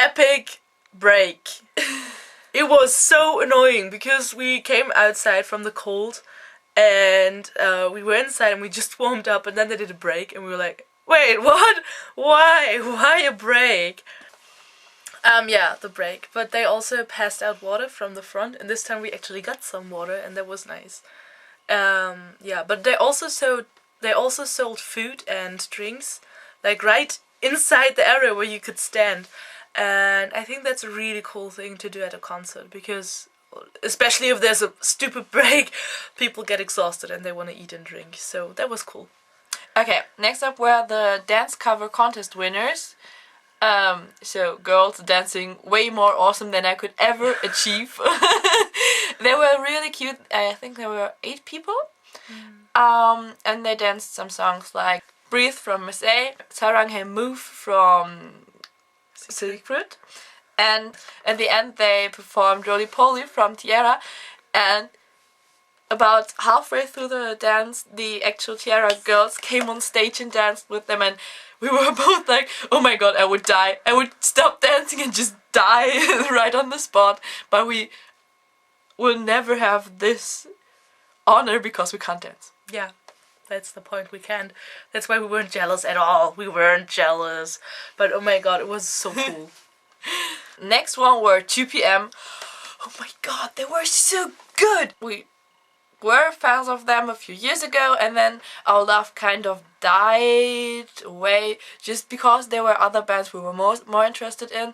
epic break. It was so annoying because we came outside from the cold and we were inside and we just warmed up, and then they did a break and we were like, wait, what? Why a break? Yeah, the break. But they also passed out water from the front, and this time we actually got some water, and that was nice. Yeah, but they also sold food and drinks, like right inside the area where you could stand. And I think that's a really cool thing to do at a concert, because especially if there's a stupid break, people get exhausted and they want to eat and drink. So that was cool. Okay, next up were the dance cover contest winners. So girls dancing way more awesome than I could ever achieve. They were really cute. I think there were 8 people. And they danced some songs like Breathe from Miss A, Saranghae Move from Secret, and at the end they performed Roly Poly from t-ara, and about halfway through the dance the actual t-ara girls came on stage and danced with them, and we were both like, oh my god, I would die. I would stop dancing and just die right on the spot, but we will never have this honor because we can't dance. Yeah. That's the point, we can't. That's why we weren't jealous at all. We weren't jealous. But oh my god, it was so cool. Next one were 2 PM. Oh my god, they were so good! We were fans of them a few years ago, and then our love kind of died away just because there were other bands we were more interested in.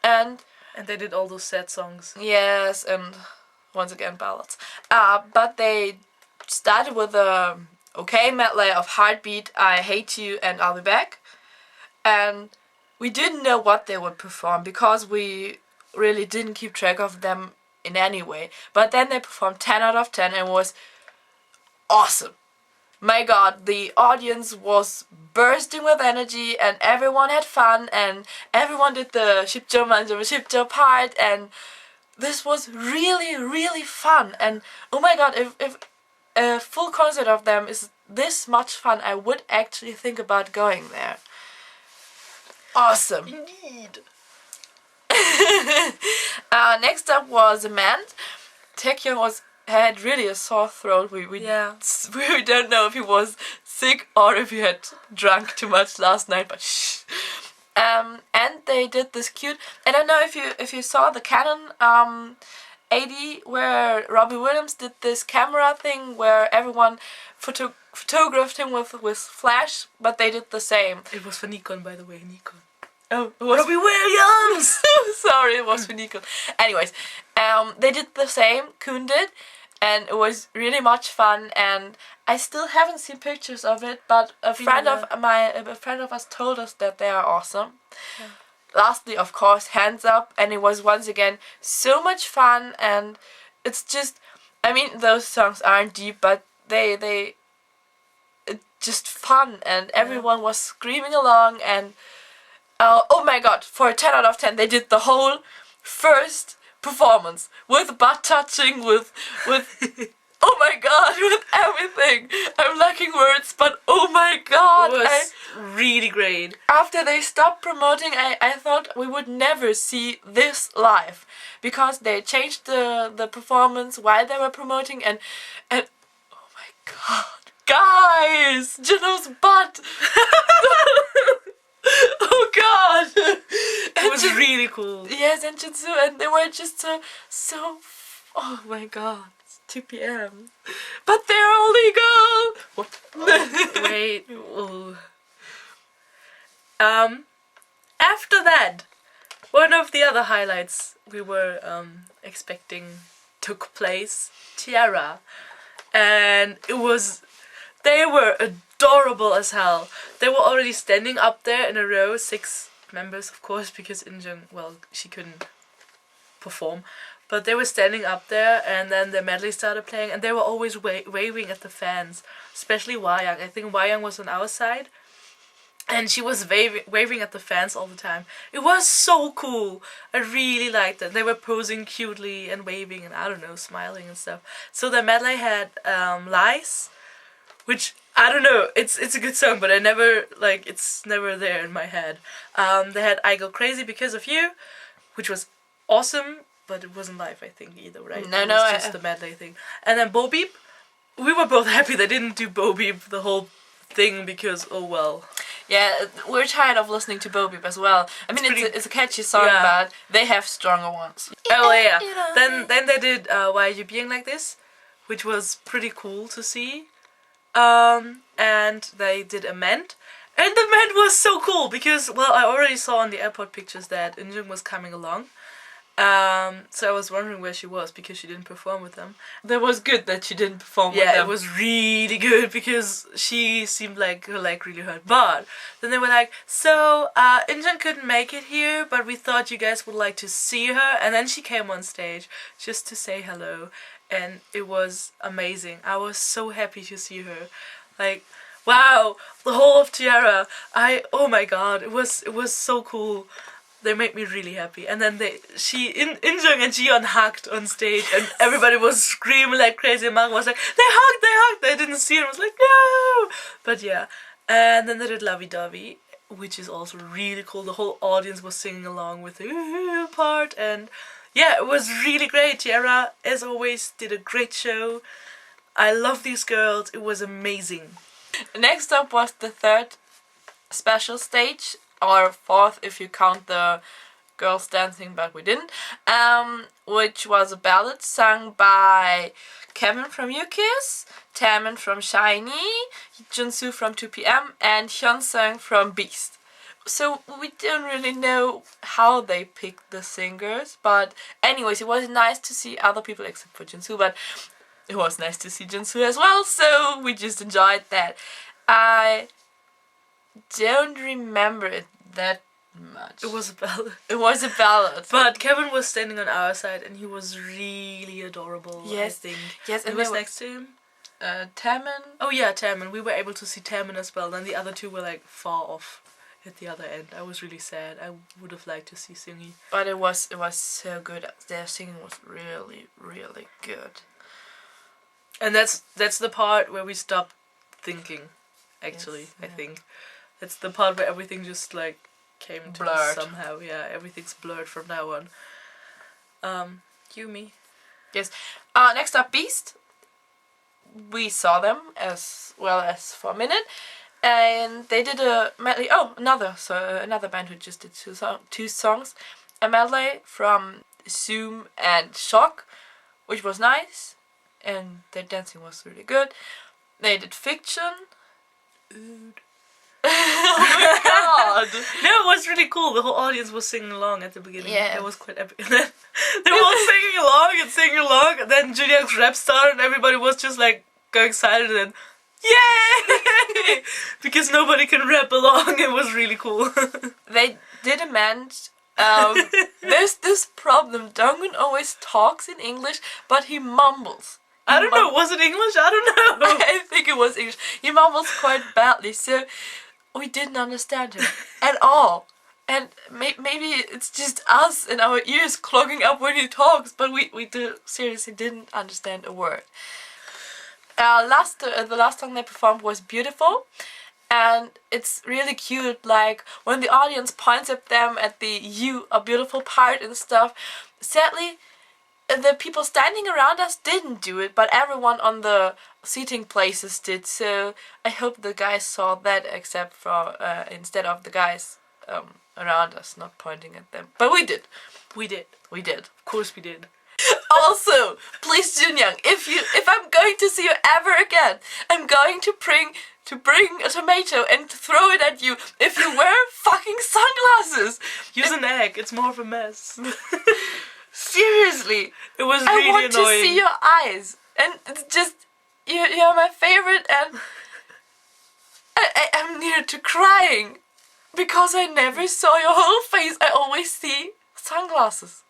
And they did all those sad songs. Yes, and once again ballads. But they started with a medley of Heartbeat, I Hate You, and I'll Be Back. And we didn't know what they would perform because we really didn't keep track of them in any way. But then they performed 10 out of 10 and was awesome. My god, the audience was bursting with energy and everyone had fun and everyone did the shipjo manjama shipjo part, and this was really, really fun. And oh my god, if a full concert of them is this much fun, I would actually think about going there. Awesome. Indeed. Next up was Amand. Taecyeon had really a sore throat. We don't know if he was sick or if he had drunk too much last night, but shh. And they did this cute, I don't know if you saw the Canon 80 where Robbie Williams did this camera thing where everyone photographed him with flash, but they did the same. It was for Nikon, by the way, Nikon. Oh, it was Robbie Williams! Sorry, it was for Nikon. Anyways, they did the same, Kun did, and it was really much fun, and I still haven't seen pictures of it, but a friend of us told us that they are awesome. Yeah. Lastly, of course, Hands Up, and it was once again so much fun, and it's just, I mean, those songs aren't deep, but it's just fun, and everyone was screaming along, and oh my god, for a 10 out of 10, they did the whole first performance with butt touching, with oh my god, with everything. I'm lacking words, but oh my god. It was really great. After they stopped promoting, I thought we would never see this live, because they changed the performance while they were promoting, and oh my god, guys, Juno's butt. Oh god. It was really cool. Yes, and Jinsu, and they were just so oh my god. 2 PM. But they're all legal! What? Oh, wait. Oh. After that, one of the other highlights we were expecting took place, t-ara. And they were adorable as hell. They were already standing up there in a row, 6 members of course, because Injung, well, she couldn't perform. But they were standing up there, and then the medley started playing, and they were always waving at the fans, especially Hwayang. I think Hwayang was on our side, and she was waving at the fans all the time. It was so cool. I really liked it. They were posing cutely and waving and, I don't know, smiling and stuff. So the medley had Lyza, which I don't know. It's a good song, but I never like it's never there in my head. They had "I Go Crazy Because of You," which was awesome, but it wasn't live, I think, either, right? No, it no, was just the medley thing. And then Bo Beep, we were both happy they didn't do Bo Beep the whole thing because oh well. Yeah, we're tired of listening to Bo Beep as well. I mean, it's a catchy song, Yeah. but they have stronger ones. Oh yeah. Then they did "Why Are You Being Like This," which was pretty cool to see. And they did Amend. And the Amend was so cool because, well, I already saw on the airport pictures that Injun was coming along. So I was wondering where she was because she didn't perform with them. That was good that she didn't perform with Yeah, them. it was really good because she seemed like her leg really hurt. But then they were like, so, Injun couldn't make it here, but we thought you guys would like to see her. And then she came on stage just to say hello. And it was amazing. I was so happy to see her. Like, wow, the whole of t-ara. Oh my god, it was so cool. They made me really happy. And then Injun and Jiyeon hugged on stage, and everybody was screaming like crazy. And Mang was like, they hugged. They didn't see it. I was like, no. But yeah, and then they did Lovey Dovey, which is also really cool. The whole audience was singing along with the part, and yeah, it was really great. t-ara, as always, did a great show. I love these girls. It was amazing. Next up was the third special stage, or fourth if you count the girls dancing, but we didn't. Which was a ballad sung by Kevin from UKISS, Taemin from SHINee, Junsu from 2PM, and Hyunsung from Beast. So we don't really know how they picked the singers, but anyways, it was nice to see other people except for Junsu, but it was nice to see Junsu as well, so we just enjoyed that. I don't remember it that much. It was a ballad. It was a ballad. But Kevin was standing on our side and he was really adorable, Yes. I think. Yes, and Who was next to him? Taemin. Oh yeah, Taemin. We were able to see Taemin as well. Then the other two were like far off at the other end. I was really sad. I would have liked to see Seunggi. But it was so good. Their singing was really, really good. And that's the part where we stopped thinking, actually, Yes, I yeah. think. That's the part where everything just like came to us Blurred. somehow. Yeah, everything's blurred from now on. Yumi. Yes. Next up, Beast. We saw them as well as for a minute, and they did a medley. Oh, another band who just did two songs, a medley from Zoom and Shock, which was nice, and their dancing was really good. They did Fiction. Oh my god! No, it was really cool. The whole audience was singing along at the beginning. Yeah. It was quite epic. And then they were all singing along, and then Junyoung's rap started, and everybody was just like going silent and yay! Because nobody can rap along. It was really cool. They did amend. There's this problem. Dongun always talks in English, but he mumbles. I don't know. Was it English? I don't know. I think it was English. He mumbles quite badly, so we didn't understand him at all. And maybe it's just us and our ears clogging up when he talks, but we seriously didn't understand a word. The last song they performed was Beautiful, and it's really cute, like when the audience points at them at the "you are beautiful" part and stuff. Sadly, the people standing around us didn't do it, but everyone on the seating places did, so I hope the guys saw that, except for instead of the guys around us not pointing at them. But we did. We did. We did. Of course we did. Also, please, Junyoung, if I'm going to see you ever again, I'm going to bring a tomato and throw it at you if you wear fucking sunglasses. Use an egg. It's more of a mess. Seriously. It was really I want annoying. to see your eyes. And it's just, you're my favorite, and I'm near to crying. Because I never saw your whole face. I always see sunglasses.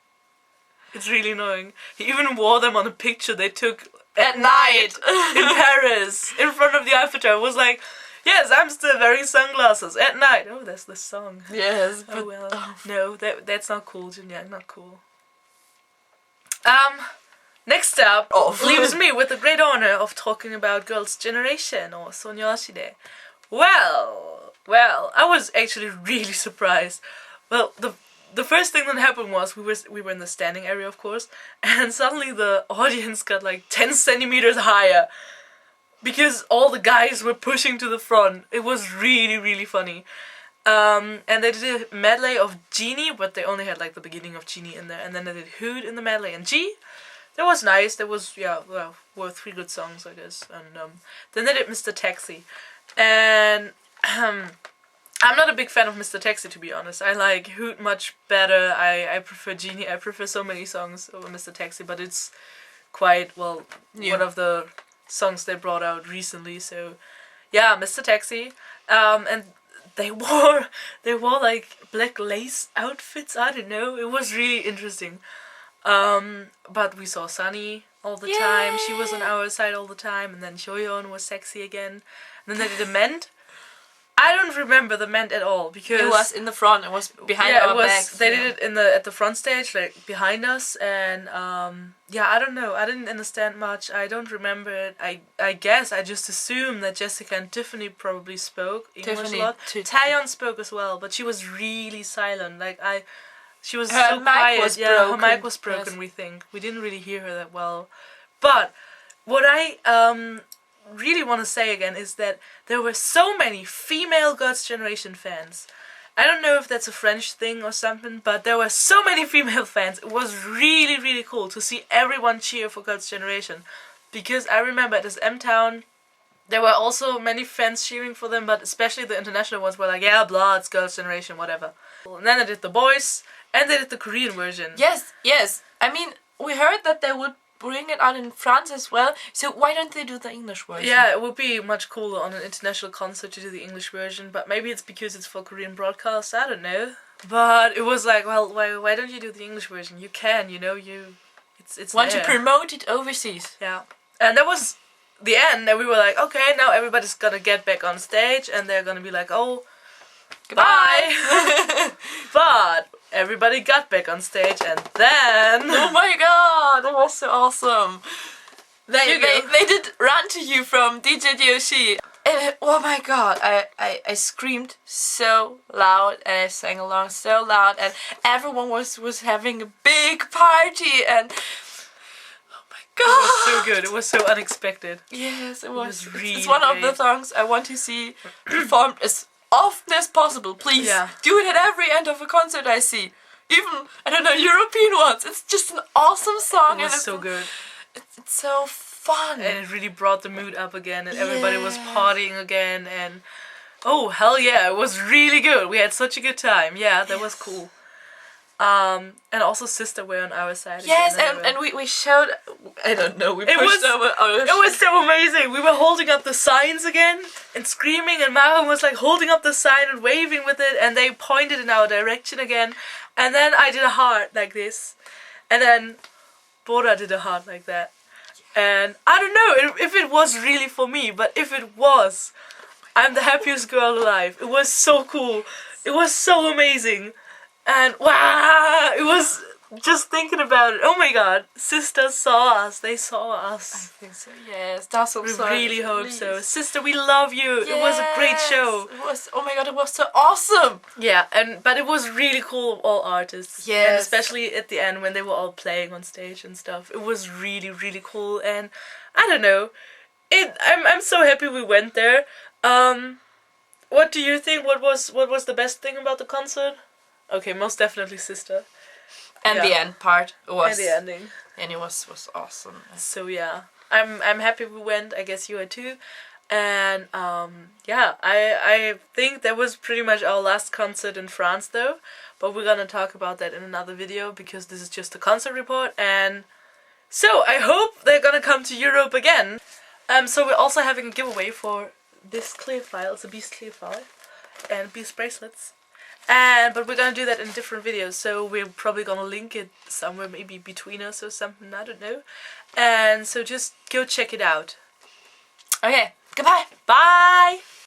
It's really annoying. He even wore them on a picture they took At night. in Paris, in front of the Eiffel Tower. It was like, yes, I'm still wearing sunglasses at night. Oh, that's the song. Yes, Oh but well. No, that's not cool, Junyoung. Not cool. Next up Off. leaves me with the great honor of talking about Girls' Generation or Sonyeoshide. Well, I was actually really surprised. Well, the first thing that happened was we were in the standing area, of course, and suddenly the audience got like 10 centimeters higher because all the guys were pushing to the front. It was really, really funny. And they did a medley of Genie, but they only had like the beginning of Genie in there, and then they did Hood in the medley and G. That was nice. There was, were 3 good songs, I guess. And then they did Mr. Taxi. And I'm not a big fan of Mr. Taxi, to be honest. I like Hoot much better. I prefer Genie. I prefer so many songs over Mr. Taxi, but it's quite, well, one of the songs they brought out recently. So, yeah, Mr. Taxi. And they wore like black lace outfits. I don't know. It was really interesting. But we saw Sunny all the time. She was on our side all the time. And then Shoyeon was sexy again. And then they did a Ment. I don't remember the Ment at all because it was in the front. It was behind our backs. They did it at the front stage, like behind us, and I don't know. I didn't understand much. I don't remember it. I guess I just assumed that Jessica and Tiffany probably spoke English a lot. Taeyeon spoke as well, but she was really silent. She was so quiet. Her mic was broken. Yes. We think we didn't really hear her that well, but what I really want to say again is that there were so many female Girls' Generation fans. I don't know if that's a French thing or something, but there were so many female fans. It was really, really cool to see everyone cheer for Girls' Generation. Because I remember at this M-Town, there were also many fans cheering for them, but especially the international ones were like, yeah, blah, it's Girls' Generation, whatever. And then they did the boys, and they did the Korean version. Yes. I mean, we heard that they would bring it on in France as well, so why don't they do the English version? Yeah, it would be much cooler on an international concert to do the English version, but maybe it's because it's for Korean broadcast, I don't know. But it was like, well, why don't you do the English version? You can, it's want to promote it overseas. Yeah. And that was the end, and we were like, okay, now everybody's gonna get back on stage, and they're gonna be like, oh, goodbye! But everybody got back on stage, and then... Oh my god, that was so awesome! They did Run to You from DJ DOC. And, oh my god, I screamed so loud, and I sang along so loud, and everyone was having a big party, and... Oh my god! It was so good, it was so unexpected. Yes, it was really It's one of the songs I want to see performed as often as possible, please. Yeah. Do it at every end of a concert I see. Even, I don't know, European ones. It's just an awesome song. It was so good. It's so fun. And it really brought the mood up again, and everybody was partying again, and oh, hell yeah, it was really good. We had such a good time. Yeah, that was cool. And also Sister were on our side. Yes, and we showed, I don't know, we pushed over our... It was so amazing. We were holding up the signs again and screaming, and Maren was like holding up the sign and waving with it, and they pointed in our direction again. And then I did a heart like this, and then Bora did a heart like that. And I don't know if it was really for me, but if it was, I'm the happiest girl alive. It was so cool. It was so amazing. And wow, it was just thinking about it. Oh my god, sisters saw us. They saw us. I think so. Yes, that's what we really hope so. Sister, we love you. Yes, it was a great show. It was. Oh my god, it was so awesome. Yeah, but it was really cool. All artists. Yes, and especially at the end when they were all playing on stage and stuff. It was really, really cool. And I don't know. I'm so happy we went there. What do you think? What was the best thing about the concert? Okay, most definitely Sister. And the end part was... And the ending. And it was awesome. So yeah, I'm happy we went. I guess you are too. And yeah, I think that was pretty much our last concert in France though. But we're gonna talk about that in another video because this is just a concert report. And so I hope they're gonna come to Europe again. So we're also having a giveaway for this clear file. It's a Beast clear file. And Beast bracelets. But we're gonna do that in different videos, so we're probably gonna link it somewhere, maybe between us or something, I don't know. And so just go check it out. Okay, goodbye. Bye!